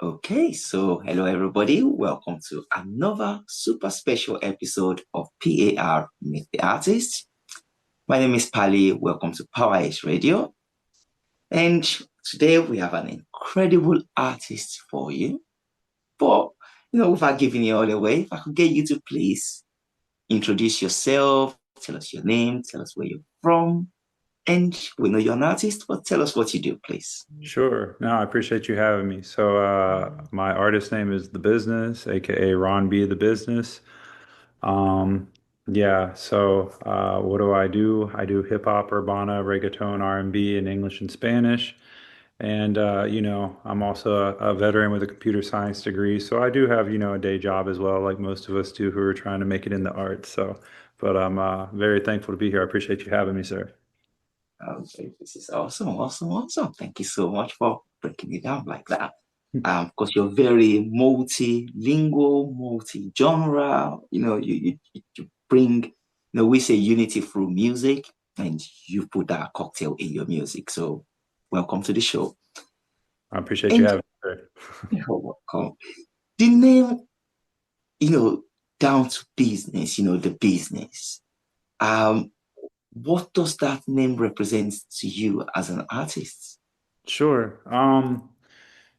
Okay, so hello everybody. Welcome to another super special episode of PAR Meet the Artist. My name is Pali. Welcome to Power Edge Radio. And today we have an incredible artist for you. But without giving it all away, if I could get you to please introduce yourself, tell us your name, tell us where you're from, and we know you're an artist, but tell us what you do, please. Sure. No, I appreciate you having me. My artist name is The Bizness, aka Ron B. The Bizness. Um, what do I do? I do hip hop, urbana, reggaeton, R&B in English and Spanish. I'm also a veteran with a computer science degree. So I do have, a day job as well, like most of us do who are trying to make it in the arts. But I'm very thankful to be here. I appreciate you having me, sir. Okay, this is awesome, awesome, awesome. Thank you so much for breaking it down like that. Because you're very multilingual, multi-genre. You bring, we say unity through music, and you put that cocktail in your music. So, welcome to the show. I appreciate you And having me, sir. you're welcome. The name, you know, down to business. The business. Um, what does that name represent to you as an artist? Sure.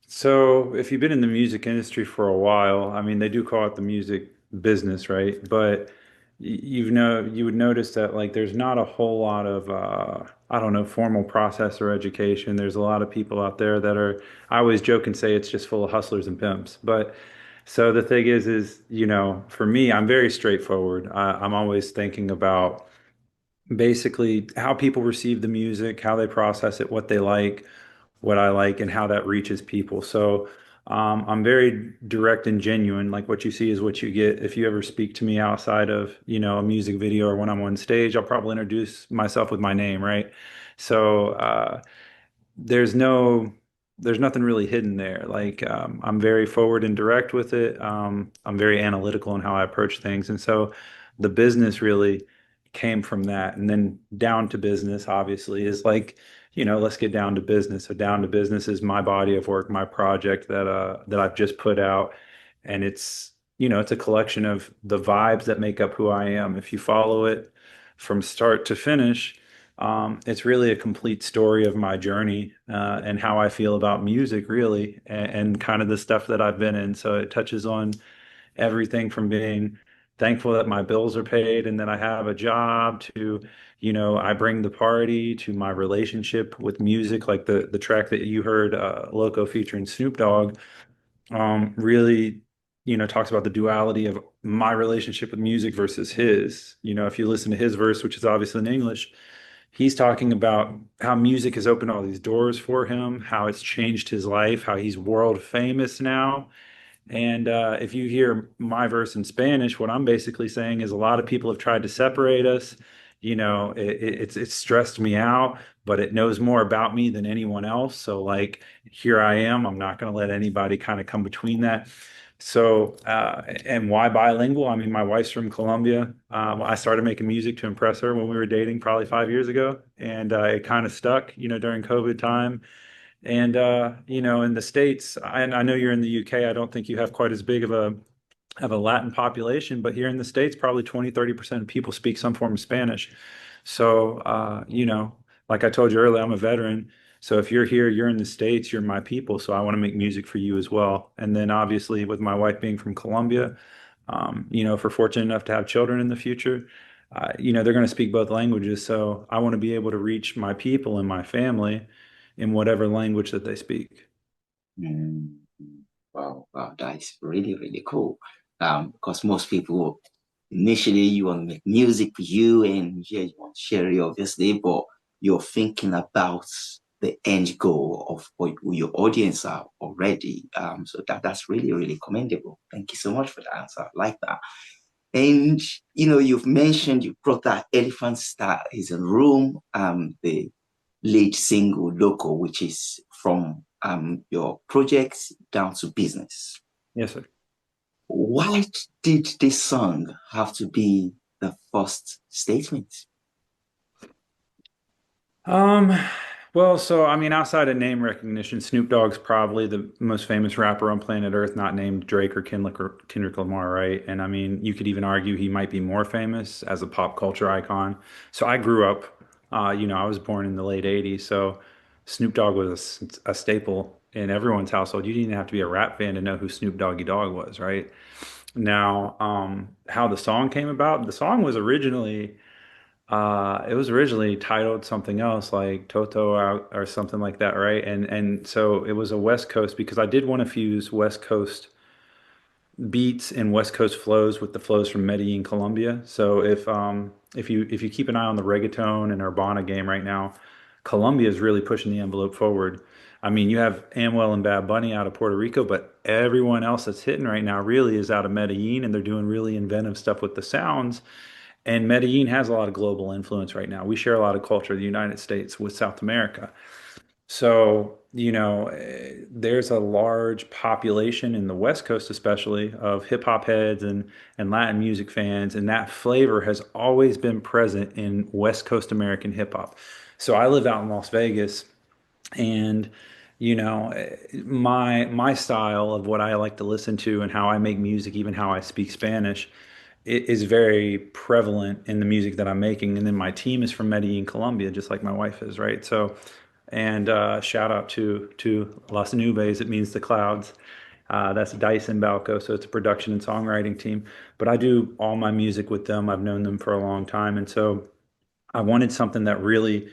So if you've been in the music industry for a while, I mean, they do call it the music business, right? But you would notice that like there's not a whole lot of I don't know, formal process or education. There's a lot of people out there that are, I always joke and say it's just full of hustlers and pimps. But so the thing is, for me, I'm very straightforward. I'm always thinking about basically how people receive the music, how they process it, what they like, what I like, and how that reaches people. I'm very direct and genuine. Like what you see is what you get. If you ever speak to me outside of, a music video or when I'm on stage, I'll probably introduce myself with my name, right? So there's no there's nothing really hidden there. I'm very forward and direct with it. I'm very analytical in how I approach things, and so the business really came from that. And then down to business, obviously, is like, let's get down to business. So down to business is my body of work, my project that I've just put out, and it's a collection of the vibes that make up who I am. If you follow it from start to finish, it's really a complete story of my journey and how I feel about music, really, and kind of the stuff that I've been in. So it touches on everything from being thankful that my bills are paid and that I have a job to, I bring the party to my relationship with music, like the track that you heard, Loco featuring Snoop Dogg, really, talks about the duality of my relationship with music versus his. If you listen to his verse, which is obviously in English, he's talking about how music has opened all these doors for him, how it's changed his life, how he's world famous now. And if you hear my verse in Spanish, what I'm basically saying is a lot of people have tried to separate us. It's stressed me out, but it knows more about me than anyone else. So like here I am. I'm not going to let anybody kind of come between that. And why bilingual? I mean, my wife's from Colombia. I started making music to impress her when we were dating probably 5 years ago, and it kind of stuck, during COVID time. And in the States, and I know you're in the UK, I don't think you have quite as big of a Latin population, but here in the States, probably 20-30% of people speak some form of Spanish. So like I told you earlier, I'm a veteran. So if you're here, you're in the States, you're my people. So I want to make music for you as well. And then obviously with my wife being from Colombia, if we're fortunate enough to have children in the future, they're going to speak both languages. So I want to be able to reach my people and my family in whatever language that they speak. Mm, wow, wow, that is really, really cool. Because most people initially you want to make music for you and yeah, you want to share it obviously, but you're thinking about the end goal of what who your audience are already. So that's really, really commendable. Thank you so much for the answer. I like that. And you've mentioned you brought that Elephant Star is a room, the lead single Loco, which is from your projects down to business. Yes, sir. Why did this song have to be the first statement? Um, Well, so I mean, outside of name recognition, Snoop Dogg's probably the most famous rapper on planet Earth, not named Drake or Kendrick Lamar, right? And I mean, you could even argue he might be more famous as a pop culture icon. So I grew up, I was born in the late '80s, so Snoop Dogg was a staple in everyone's household. You didn't even have to be a rap fan to know who Snoop Doggy Dogg was, right? Now, how the song came about, the song was originally. It was originally titled something else like Toto out or something like that, right? And so it was a West Coast because I did want to fuse West Coast beats and West Coast flows with the flows from Medellin, Colombia. So if you keep an eye on the reggaeton and Urbana game right now, Colombia is really pushing the envelope forward. I mean, you have Amwell and Bad Bunny out of Puerto Rico, but everyone else that's hitting right now really is out of Medellin, and they're doing really inventive stuff with the sounds. And Medellin has a lot of global influence right now. We share a lot of culture, the United States with South America. So, there's a large population in the West Coast, especially of hip hop heads and Latin music fans, and that flavor has always been present in West Coast American hip hop. So I live out in Las Vegas, and my style of what I like to listen to and how I make music, even how I speak Spanish, it is very prevalent in the music that I'm making. And then my team is from Medellin, Colombia, just like my wife is, right? So, and shout out to Las Nubes, it means the clouds. That's Dyson Balco, so it's a production and songwriting team. But I do all my music with them. I've known them for a long time, and so I wanted something that really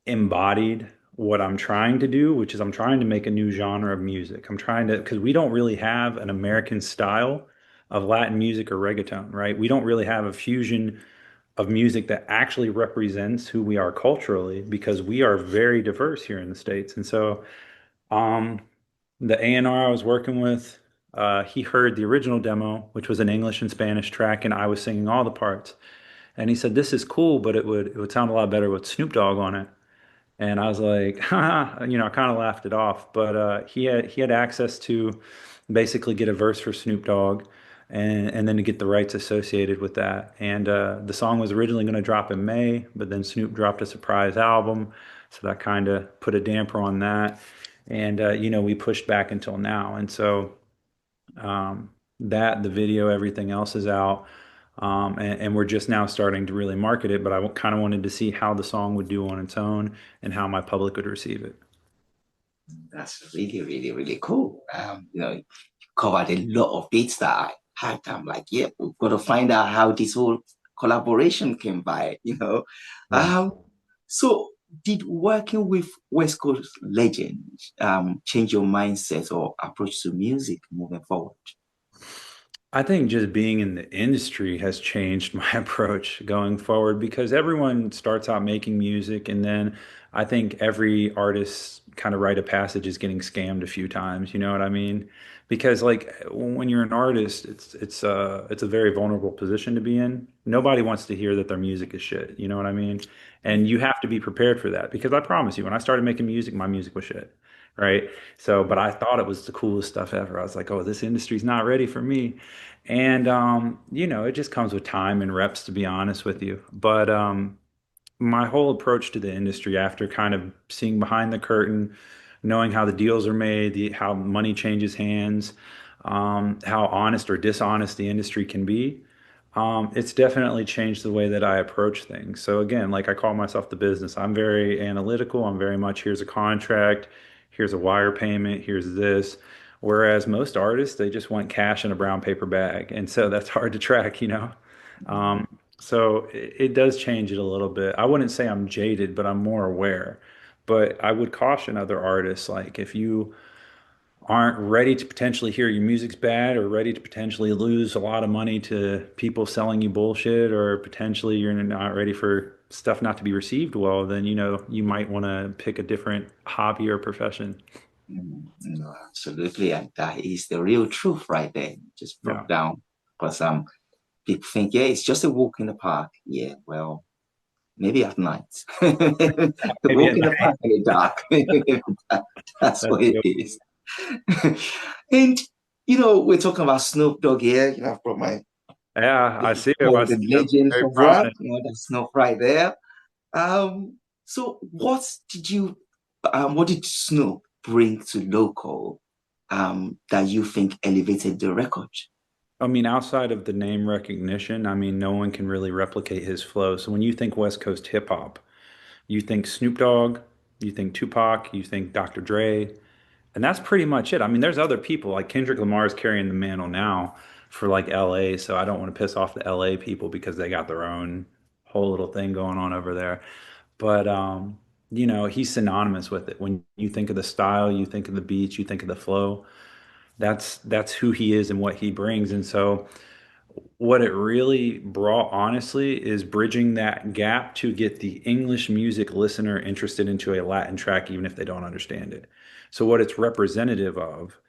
embodied what I'm trying to do, which is I'm trying to make a new genre of music. I'm trying to, because we don't really have an American style of Latin music or reggaeton, right? We don't really have a fusion of music that actually represents who we are culturally because we are very diverse here in the States. And so, um, the A&R I was working with, he heard the original demo, which was an English and Spanish track, and I was singing all the parts. And he said, "This is cool, but it would sound a lot better with Snoop Dogg on it." And I was like, haha, I kind of laughed it off. But he had access to basically get a verse for Snoop Dogg, and then to get the rights associated with that. And the song was originally going to drop in May, but then Snoop dropped a surprise album, so that kind of put a damper on that. And we pushed back until now. And so that the video, everything else is out. And we're just now starting to really market it, but I kind of wanted to see how the song would do on its own and how my public would receive it. That's really, really, really cool. You covered a lot of bits that I had. I'm like, yeah, we've got to find out how this whole collaboration came by. Yeah. Um, so did working with West Coast legends change your mindset or approach to music moving forward? I think just being in the industry has changed my approach going forward because everyone starts out making music, and then I think every artist kind of rite of passage is getting scammed a few times. You know what I mean? Because like when you're an artist, it's a very vulnerable position to be in. Nobody wants to hear that their music is shit. You know what I mean? And you have to be prepared for that because I promise you, when I started making music, my music was shit. Right. So, but I thought it was the coolest stuff ever. I was like, oh, this industry's not ready for me. And it just comes with time and reps, to be honest with you. But my whole approach to the industry after kind of seeing behind the curtain, knowing how the deals are made, how money changes hands, how honest or dishonest the industry can be, it's definitely changed the way that I approach things. So again, like I call myself the business. I'm very analytical. I'm very much here's a contract, here's a wire payment, here's this. Whereas most artists, they just want cash in a brown paper bag. And so that's hard to track. Um, so it does change it a little bit. I wouldn't say I'm jaded, but I'm more aware. But I would caution other artists, like if you aren't ready to potentially hear your music's bad or ready to potentially lose a lot of money to people selling you bullshit or potentially you're not ready for stuff not to be received well, then you might want to pick a different hobby or profession. No, absolutely, and that is the real truth right there. Just Yeah. broke down because people think, yeah, it's just a walk in the park. Yeah, well, maybe at night. The Maybe walk at in the night. park in the dark. That's That's what it good. is. And we're talking about Snoop Dogg here. I've brought my Yeah, I see him. I called the see him. legend Very of rap. prominent. That's Snoop right there. So what did you What did Snoop bring to Loco that you think elevated the record? I mean, outside of the name recognition, I mean, no one can really replicate his flow. So when you think West Coast hip hop, you think Snoop Dogg, you think Tupac, you think Dr. Dre, and that's pretty much it. I mean, there's other people like Kendrick Lamar is carrying the mantle now for like LA, so I don't want to piss off the LA people because they got their own whole little thing going on over there. But he's synonymous with it. When you think of the style, you think of the beats, you think of the flow. That's who he is and what he brings. And so what it really brought, honestly, is bridging that gap to get the English music listener interested into a Latin track, even if they don't understand it. So, what it's representative of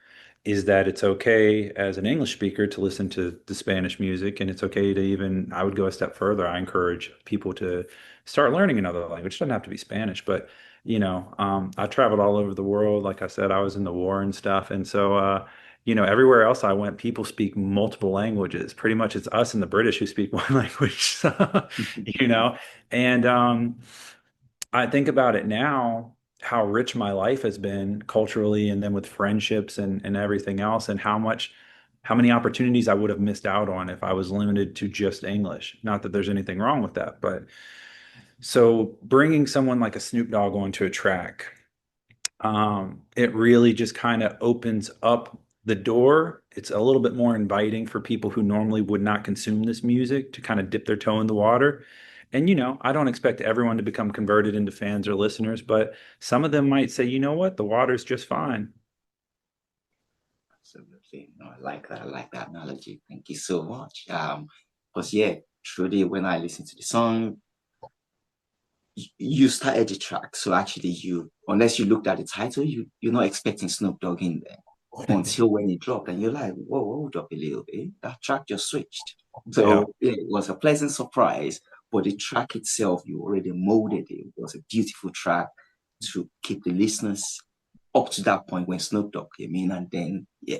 is that it's okay as an English speaker to listen to the Spanish music, and it's okay to even, I would go a step further. I encourage people to start learning another language. It doesn't have to be Spanish, but I traveled all over the world. Like I said, I was in the war and stuff, and so everywhere else I went, people speak multiple languages. Pretty much, it's us and the British who speak one language. So, you know, and I think about it now, how rich my life has been culturally and then with friendships and everything else, and how many opportunities I would have missed out on if I was limited to just English. Not that there's anything wrong with that, but so bringing someone like a Snoop Dogg onto a track, it really just kind of opens up the door. It's a little bit more inviting for people who normally would not consume this music to kind of dip their toe in the water. And, I don't expect everyone to become converted into fans or listeners, but some of them might say, you know what, the water's just fine. Absolutely. No, I like that. I like that analogy. Thank you so much. Because yeah, truly, when I listen to the song, you started the track, so actually, unless you looked at the title, you're not expecting Snoop Dogg in there until when it dropped, and you're like, "Whoa, hold up a little bit, that track just switched." Yeah. So yeah, it was a pleasant surprise, but the track itself, you already molded it. It was a beautiful track to keep the listeners up to that point when Snoop Dogg came in, and then yeah.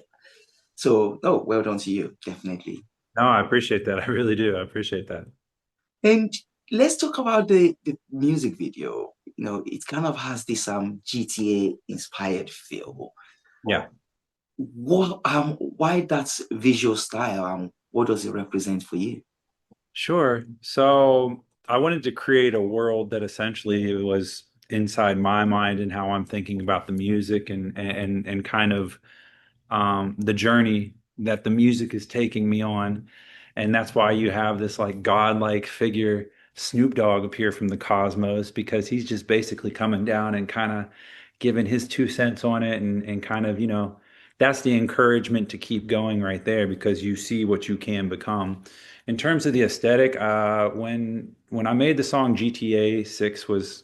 So, oh, well done to you, definitely. No, I appreciate that. I really do. I appreciate that. And let's talk about the music video. It kind of has this GTA inspired feel. Yeah. Why that visual style? What does it represent for you? Sure. So I wanted to create a world that essentially was inside my mind and how I'm thinking about the music and kind of the journey that the music is taking me on. And that's why you have this like godlike figure, Snoop Dogg, appear from the cosmos because he's just basically coming down and kind of giving his 2 cents on it and kind of, that's the encouragement to keep going right there because you see what you can become. In terms of the aesthetic, when I made the song GTA 6 was,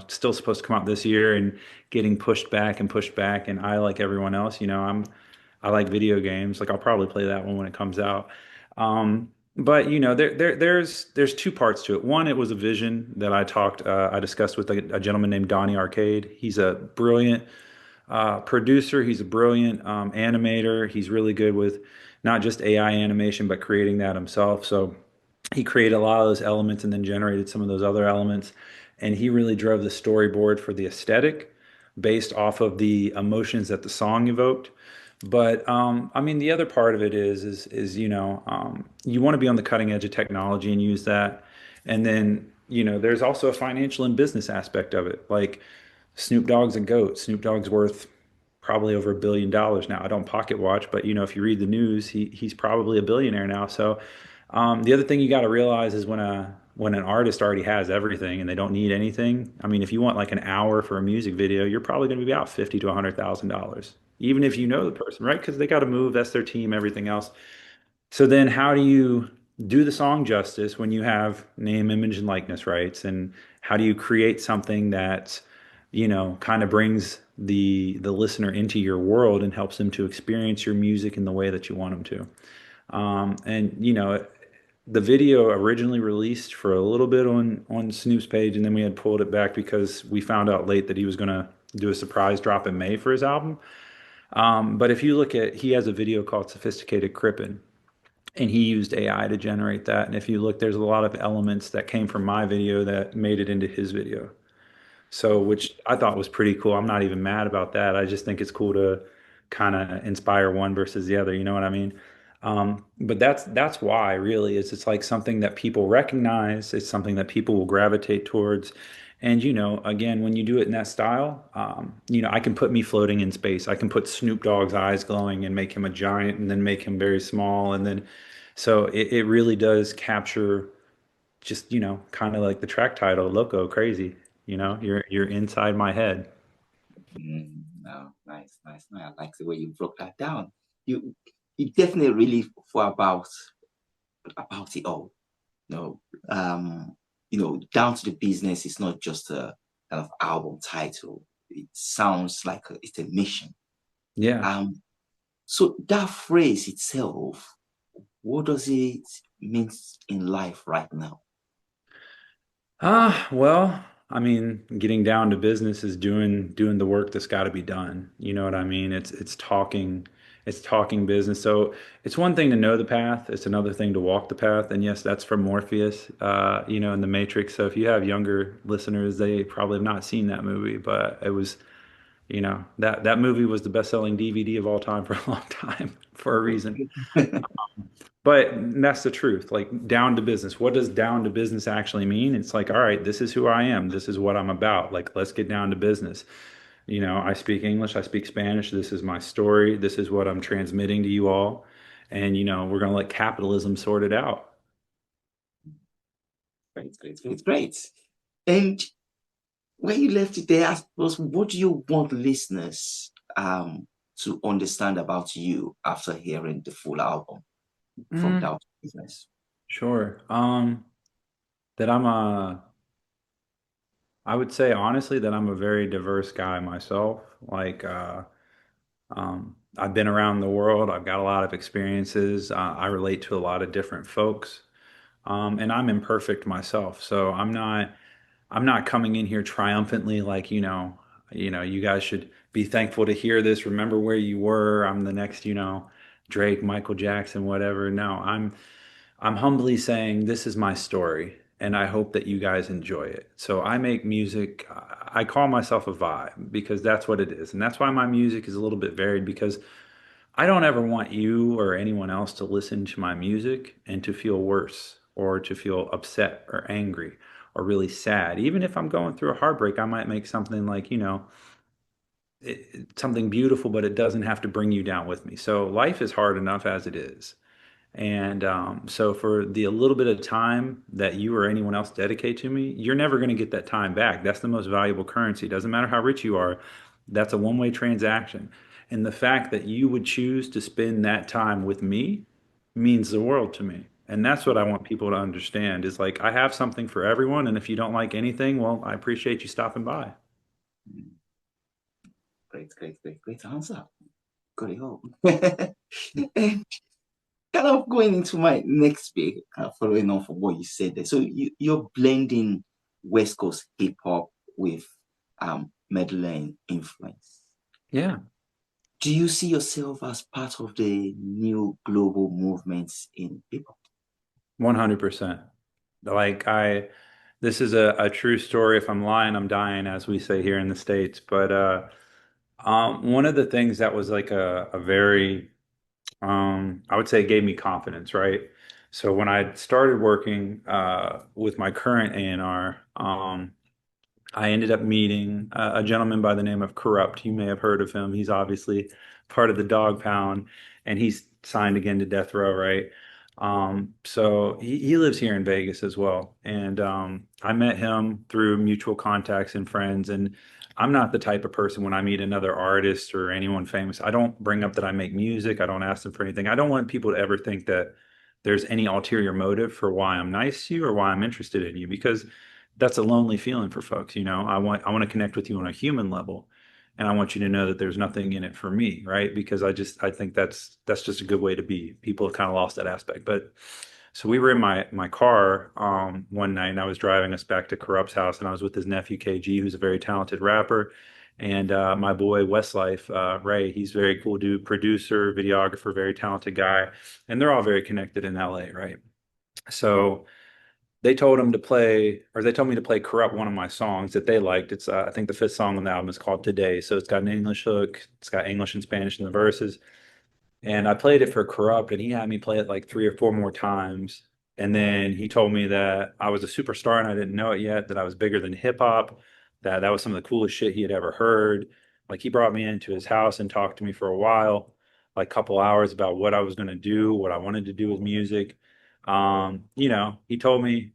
still supposed to come out this year and getting pushed back, and I, like everyone else, I like video games. Like I'll probably play that one when it comes out. But there's two parts to it. One, it was a vision that I discussed with a gentleman named Donnie Arcade. He's a brilliant producer. He's a brilliant animator. He's really good with not just AI animation, but creating that himself. So he created a lot of those elements and then generated some of those other elements. And he really drove the storyboard for the aesthetic based off of the emotions that the song evoked. But I mean, the other part of it is you want to be on the cutting edge of technology and use that. And then there's also a financial and business aspect of it. Like Snoop Dogg's a goat. Snoop Dogg's worth probably over $1 billion now. I don't pocket watch, but if you read the news, he's probably a billionaire now. So the other thing you got to realize is when an artist already has everything and they don't need anything. I mean, if you want like an hour for a music video, you're probably going to be about 50 to $100,000, even if you know the person, right? Because they got to move, that's their team, everything else. So then, how do you do the song justice when you have name, image, and likeness rights? And how do you create something that kind of brings the listener into your world and helps them to experience your music in the way that you want them to? And the video originally released for a little bit on Snoop's page, and then we had pulled it back because we found out late that he was going to do a surprise drop in May for his album. But if you look at, he has a video called Sophisticated Crippin', and he used AI to generate that. And if you look, there's a lot of elements that came from my video that made it into his video. So, which I thought was pretty cool. I'm not even mad about that. I just think it's cool to kind of inspire one versus the other. You know what I mean? But that's why really is it's like something that people recognize. It's something that people will gravitate towards. And again, when you do it in that style, I can put me floating in space. I can put Snoop Dogg's eyes glowing and make him a giant, and then make him very small, and then so it really does capture just kind of like the track title, Loco, crazy. You're inside my head. No, nice, nice, nice. I like the way you broke that down. You you definitely really thought about it all. No, down to the business. It's not just a kind of album title. It sounds like it's a mission. Yeah. Um, so that phrase itself, what does it mean in life right now? Well, I mean, getting down to business is doing the work that's got to be done. You know what I mean? It's talking business. So it's one thing to know the path, it's another thing to walk the path. And yes, that's from Morpheus, in the Matrix. So if you have younger listeners, they probably have not seen that movie, but it was, that movie was the best-selling DVD of all time for a long time for a reason. But that's the truth. Like down to business. What does down to business actually mean? It's like, all right, this is who I am. This is what I'm about. Like, let's get down to business. I speak English, I speak Spanish. This is my story. This is what I'm transmitting to you all. And, we're going to let capitalism sort it out. Great, great, great, great. And when you left it there, I suppose, what do you want listeners to understand about you after hearing the full album from Mm, Down to Business? sure. That I would say honestly that I'm a very diverse guy myself. Like, I've been around the world. I've got a lot of experiences. I relate to a lot of different folks. And I'm imperfect myself. So I'm not coming in here triumphantly like, you guys should be thankful to hear this. Remember where you were. I'm the next, Drake, Michael Jackson, whatever. No, I'm humbly saying this is my story and I hope that you guys enjoy it. So I make music, I call myself a vibe because that's what it is. And that's why my music is a little bit varied because I don't ever want you or anyone else to listen to my music and to feel worse or to feel upset or angry or really sad. Even if I'm going through a heartbreak, I might make something like, something beautiful, but it doesn't have to bring you down with me. So life is hard enough as it is. And so for the a little bit of time that you or anyone else dedicate to me, you're never going to get that time back. That's the most valuable currency. It doesn't matter how rich you are. That's a one-way transaction. And the fact that you would choose to spend that time with me means the world to me. And that's what I want people to understand is like I have something for everyone. And if you don't like anything, well, I appreciate you stopping by. Great, great, great, great answer. Got it all. And kind of going into my next bit, following on from what you said there. So you're blending West Coast hip hop with Medellin influence. Yeah, Do you see yourself as part of the new global movements in hip hop? 100%. Like this is a true story. If I'm lying, I'm dying, as we say here in the States. But one of the things that was like a very, I would say, gave me confidence, right? So when I started working with my current A&R, I ended up meeting a gentleman by the name of Corrupt. You may have heard of him. He's obviously part of the Dog Pound, and he's signed again to Death Row, right? So he lives here in Vegas as well. And I met him through mutual contacts and friends. And I'm not the type of person when I meet another artist or anyone famous, I don't bring up that I make music. I don't ask them for anything. I don't want people to ever think that there's any ulterior motive for why I'm nice to you or why I'm interested in you because that's a lonely feeling for folks. I want to connect with you on a human level, and I want you to know that there's nothing in it for me, right? Because I think that's just a good way to be. People have kind of lost that aspect. But so we were in my car one night, and I was driving us back to Corrupt's house, and I was with his nephew KG, who's a very talented rapper, and my boy Westlife Ray. He's very cool dude, producer, videographer, very talented guy, and they're all very connected in LA, right? So they told him to play, or they told me to play Corrupt, one of my songs that they liked. It's I think the fifth song on the album is called Today. So it's got an English hook, it's got English and Spanish in the verses. And I played it for Corrupt, and he had me play it like three or four more times. And then he told me that I was a superstar and I didn't know it yet, that I was bigger than hip hop, that that was some of the coolest shit he had ever heard. Like he brought me into his house and talked to me for a while, like a couple hours about what I was going to do, what I wanted to do with music. He told me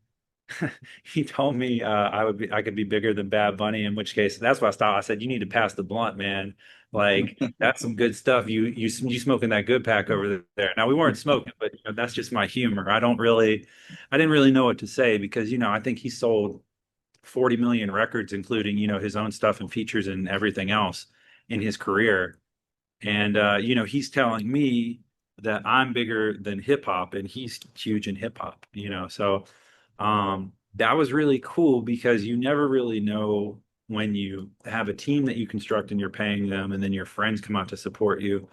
he told me I could be bigger than Bad Bunny, in which case that's why I stopped. I said, you need to pass the blunt, man. Like that's some good stuff. You smoking that good pack over there. Now we weren't smoking, but that's just my humor. I didn't really know what to say because I think he sold 40 million records, including his own stuff and features and everything else in his career. And he's telling me that I'm bigger than hip hop and he's huge in hip hop, So that was really cool because you never really know when you have a team that you construct and you're paying them and then your friends come out to support you.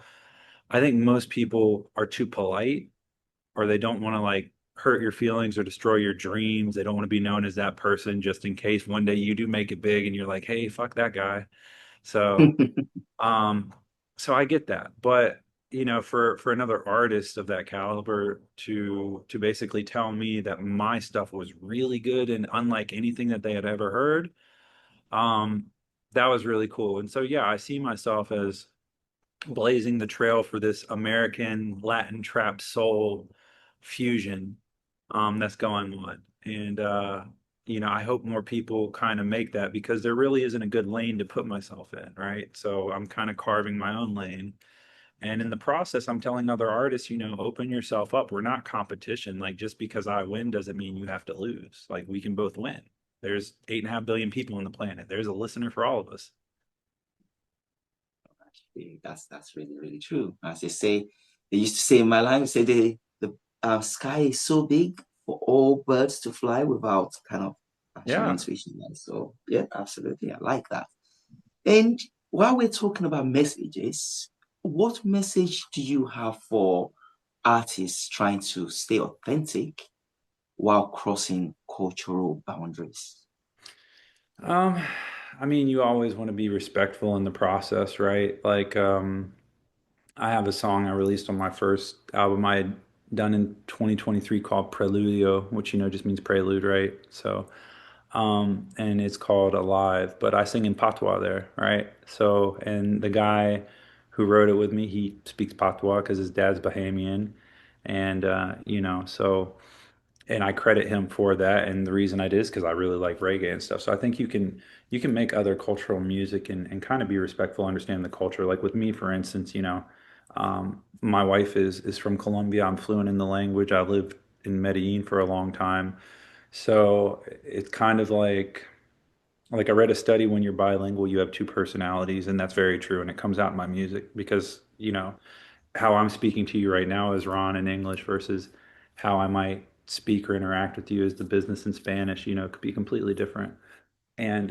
I think most people are too polite or they don't want to like hurt your feelings or destroy your dreams. They don't want to be known as that person just in case one day you do make it big and you're like, hey, fuck that guy. So um, so I get that, but for another artist of that caliber to basically tell me that my stuff was really good and unlike anything that they had ever heard, um, that was really cool. And so yeah, I see myself as blazing the trail for this American Latin trap soul fusion that's going on. And I hope more people kind of make that because there really isn't a good lane to put myself in, right? So I'm kind of carving my own lane. And in the process, I'm telling other artists, open yourself up. We're not competition. Like just because I win doesn't mean you have to lose. Like we can both win. There's 8.5 billion people on the planet. There's a listener for all of us. Actually, that's really really true. As they say, they used to say in my language, say the sky is so big for all birds to fly without kind of Yeah. achievements reaching that. So yeah, absolutely, I like that. And while we're talking about messages, what message do you have for artists trying to stay authentic while crossing cultural boundaries? Um, I mean, you always want to be respectful in the process, right? Like, I have a song I released on my first album I had done in 2023 called Preludio, which just means prelude, right? So, and it's called Alive, but I sing in patois there, right? So, and the guy who wrote it with me, he speaks patois because his dad's Bahamian, and so and I credit him for that. And the reason I did is because I really like reggae and stuff. So I think you can make other cultural music and kind of be respectful, understand the culture. Like with me, for instance, my wife is from Colombia. I'm fluent in the language. I lived in Medellin for a long time. So it's kind of like I read a study when you're bilingual, you have two personalities, and that's very true. And it comes out in my music because, how I'm speaking to you right now is Ron in English versus how I might speak or interact with you as the business in Spanish, could be completely different. And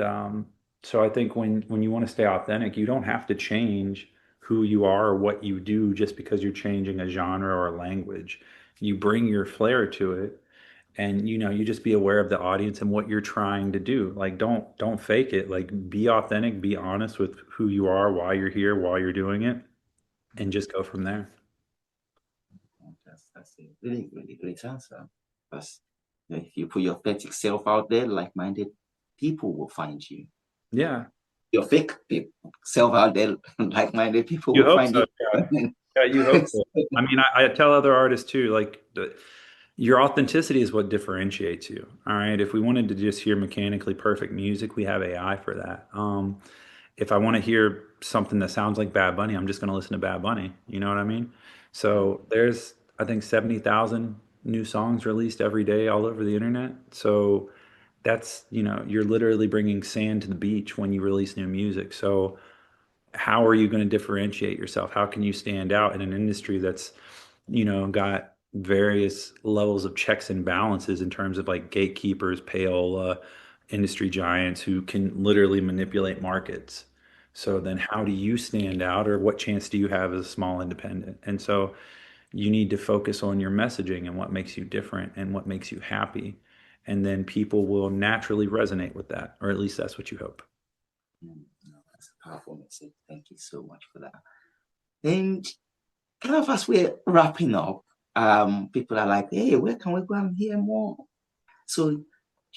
so I think when you want to stay authentic, you don't have to change who you are or what you do just because you're changing a genre or a language. You bring your flair to it and you just be aware of the audience and what you're trying to do. Like don't fake it. Like be authentic, be honest with who you are, why you're here, why you're doing it, and just go from there. That's a really, really great answer. Because if you put your authentic self out there, like-minded people will find you. Yeah. Your fake self out there, like-minded people You will hope find so. you. Yeah. Yeah, you hope so. I mean, I tell other artists too, like your authenticity is what differentiates you. All right. If we wanted to just hear mechanically perfect music, we have AI for that. If I want to hear something that sounds like Bad Bunny, I'm just going to listen to Bad Bunny. You know what I mean? So there's, I think, 70,000 new songs released every day all over the internet. So that's, you're literally bringing sand to the beach when you release new music. So how are you going to differentiate yourself? How can you stand out in an industry that's, got various levels of checks and balances in terms of like gatekeepers, payola, industry giants who can literally manipulate markets. So then how do you stand out or what chance do you have as a small independent? And so you need to focus on your messaging and what makes you different and what makes you happy. and then people will naturally resonate with that, or at least that's what you hope. No, that's a powerful message. Thank you so much for that. And kind of as we're wrapping up, people are like, hey, where can we go and hear more? So do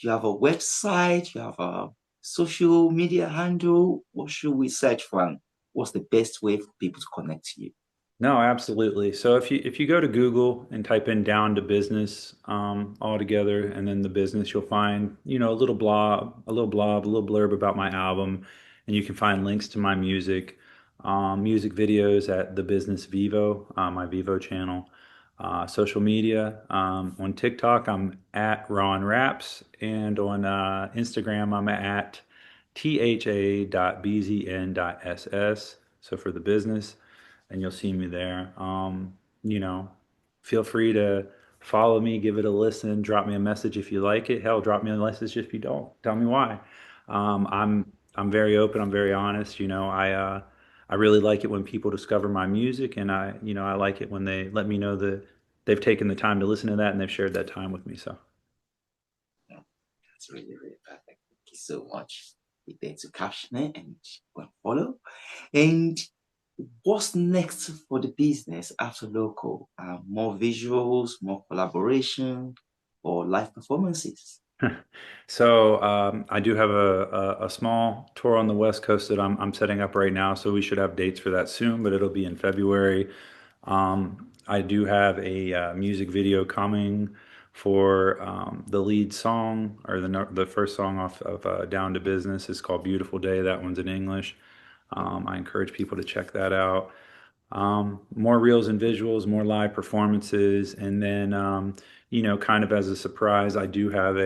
you have a website? Do you have a social media handle? What should we search for? And what's the best way for people to connect to you? No, absolutely. So if you go to Google and type in "down to business" all together, and then the business, you'll find a little blurb about my album, and you can find links to my music videos at the Business Vivo, my Vivo channel, social media. On TikTok, I'm at Ron Raps, and on Instagram, I'm at tha.bzn.ss. So for the business, and you'll see me there. You know, feel free to follow me, give it a listen, drop me a message if you like it. Hell, drop me a message if you don't. Tell me why. I'm very open. I'm very honest. I really like it when people discover my music, and I like it when they let me know that they've taken the time to listen to that and they've shared that time with me. So. Yeah, that's really, really perfect. Thank you so much. Be there to caption it and go and follow. And what's next for the business after Loco? More visuals, more collaboration, or live performances? So I do have a small tour on the West Coast that I'm setting up right now. So we should have dates for that soon, but it'll be in February. I do have a music video coming for the lead song, or the first song off of Down to Business is called "Beautiful Day." That one's in English. I encourage people to check that out. More reels and visuals, more live performances, and then kind of as a surprise, I have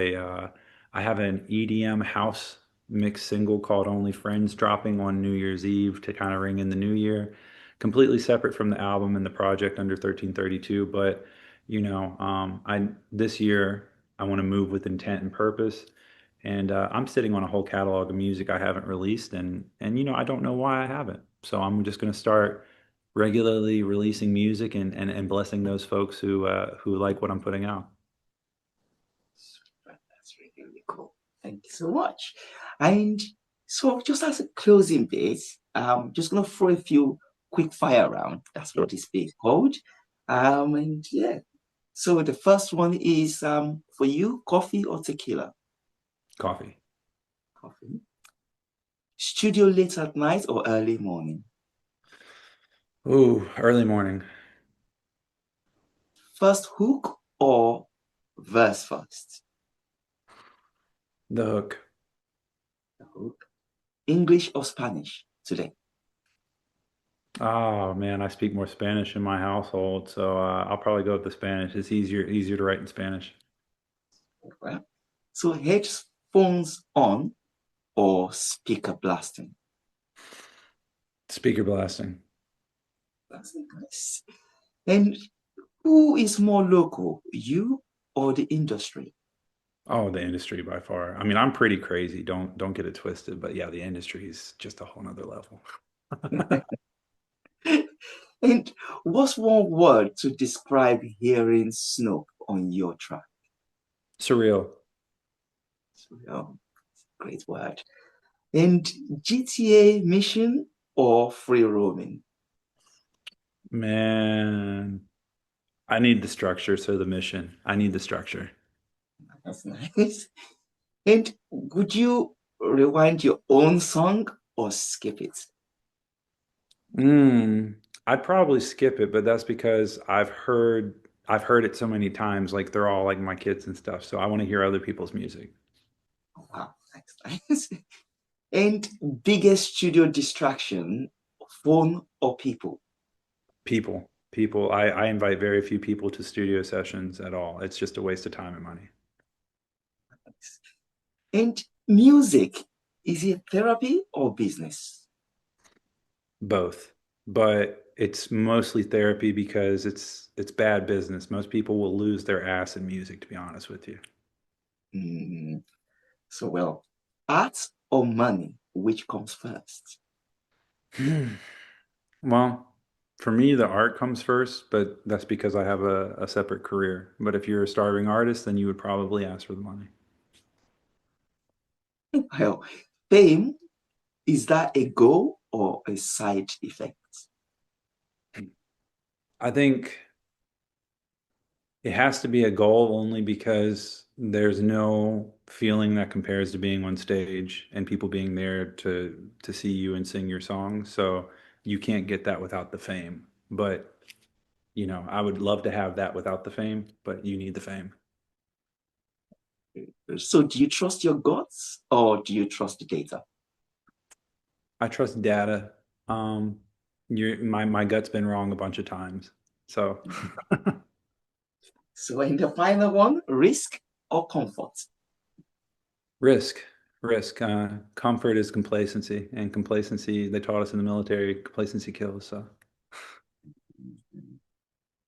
an EDM house mix single called "Only Friends" dropping on New Year's Eve to kind of ring in the new year. Completely separate from the album and the project under 1332, but I this year I want to move with intent and purpose, and I'm sitting on a whole catalog of music I haven't released, and I don't know why I haven't. So I'm just going to start regularly releasing music and blessing those folks who like what I'm putting out. That's really, really cool. Thank you so much. And so, just as a closing bit, just gonna throw a few quick fire round. That's Sure. what this bit called. And yeah. So the first one is for you, coffee or tequila? Coffee. Coffee. Studio late at night or early morning? Ooh, early morning. First hook or verse first? The hook. The hook. English or Spanish today? Oh man, I speak more Spanish in my household, so I'll probably go with the Spanish. It's easier to write in Spanish. Well, so headphones on or speaker blasting? Speaker blasting. That's nice. And who is more local, you or the industry? Oh, the industry by far. I mean, I'm pretty crazy. Don't get it twisted, but yeah, the industry is just a whole nother level. And what's one word to describe hearing Snoop on your track? Surreal. So, great word. And GTA mission or free roaming? Man, I need the structure, so the mission. I need the structure. That's nice. And would you rewind your own song or skip it? Mm, I'd probably skip it, but that's because I've heard it so many times, like they're all like my kids and stuff. So I want to hear other people's music. Wow, that's nice. And biggest studio distraction, phone or people? People. I invite very few people to studio sessions at all. It's just a waste of time and money. And music, is it therapy or business? Both, but it's mostly therapy because it's bad business. Most people will lose their ass in music, to be honest with you. Mm, so, well, art or money, which comes first? Well. For me, the art comes first, but that's because I have a separate career. But if you're a starving artist, then you would probably ask for the money. Well, fame, is that a goal or a side effect? I think it has to be a goal only because there's no feeling that compares to being on stage and people being there to see you and sing your songs. So you can't get that without the fame. But, I would love to have that without the fame, but you need the fame. So do you trust your guts or do you trust the data? I trust data. Um, my gut's been wrong a bunch of times. So So in the final one, risk or comfort? risk, risk. Comfort is complacency, and complacency, they taught us in the military, complacency kills. So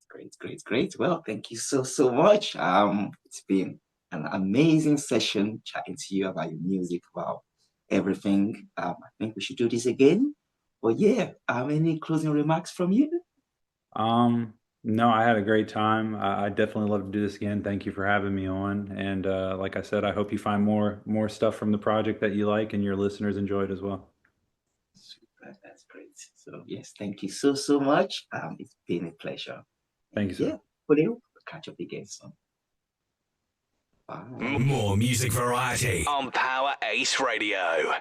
Great, great, great. Well, thank you so, so much. It's been an amazing session chatting to you about your music, about everything. I think we should do this again. But yeah, any closing remarks from you? no, I had a great time. I definitely love to do this again. Thank you for having me on. And like I said, I hope you find more stuff from the project that you like and your listeners enjoy it as well. Super, that's great. So yes, thank you so, so much. It's been a pleasure. Thank you, Yeah, sir. we'll catch up again soon. Bye. More music variety on Power Ace Radio.